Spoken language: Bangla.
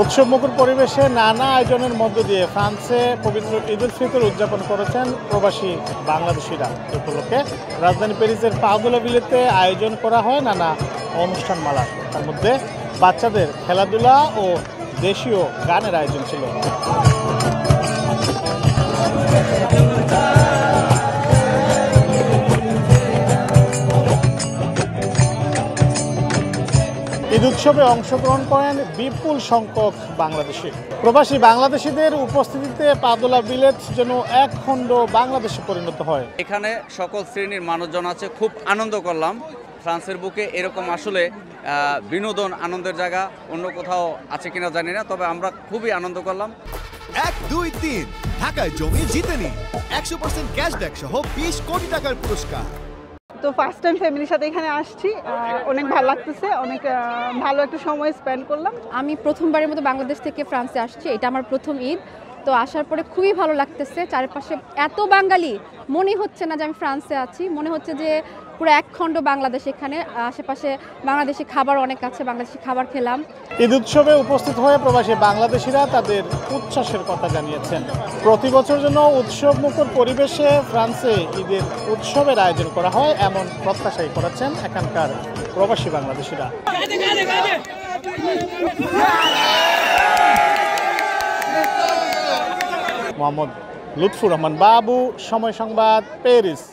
উৎসবমুখর পরিবেশে নানা আয়োজনের মধ্য দিয়ে ফ্রান্সে পবিত্র ঈদ উল ফিতর উদযাপন করেছেন প্রবাসী বাংলাদেশিরা। এ উপলক্ষে রাজধানী প্যারিসের পাদুলা ভিলেতে আয়োজন করা হয় নানা অনুষ্ঠানমালা। তার মধ্যে বাচ্চাদের খেলাধুলা ও দেশীয় গানের আয়োজন ছিল। ঈদ উৎসবে অংশগ্রহণ করেন বিপুল সংখ্যক বাংলাদেশি। প্রবাসী বাংলাদেশিদের উপস্থিতিতে পাদুলা ভিলেজ যেন এক খণ্ড বাংলাদেশে পরিণত হয়। এখানে সকল শ্রেণীর মানুষজন আছে, খুব আনন্দ করলাম। ফ্রান্সের বুকে এরকম আসলে বিনোদন আনন্দের জায়গা অন্য কোথাও আছে কিনা জানি না, তবে আমরা খুবই আনন্দ করলাম। 1, 2, 3 ঢাকায় জমি জিতে নিন 100% ক্যাশব্যাক সহ 20 কোটি টাকার পুরস্কার। তো ফার্স্ট টাইম ফ্যামিলির সাথে এখানে আসছি, অনেক ভালো লাগতেছে, অনেক ভালো একটা সময় স্পেন্ড করলাম। আমি প্রথমবারের মতো বাংলাদেশ থেকে ফ্রান্সে আসছি, এটা আমার প্রথম ঈদ। তো আসার পরে খুবই ভালো লাগতেছে, চারপাশে এত বাঙালি, মনে হচ্ছে না যে আমি ফ্রান্সে আছি, মনে হচ্ছে যে পুরো একখণ্ড বাংলাদেশ। এখানে আশেপাশে বাংলাদেশি খাবার অনেক আছে, বাংলাদেশি খাবার খেলাম। ঈদ উৎসবে উপস্থিত হয়ে প্রবাসী বাংলাদেশিরা তাদের উচ্ছ্বাসের কথা জানিয়েছেন। প্রতি বছর যেন উৎসবমুখর পরিবেশে ফ্রান্সে ঈদের উৎসবের আয়োজন করা হয় এমন প্রত্যাশাই করেছেন এখানকার প্রবাসী বাংলাদেশিরা। মোহাম্মদ লুৎফুর রহমান বাবু, সময় সংবাদ, প্যারিস।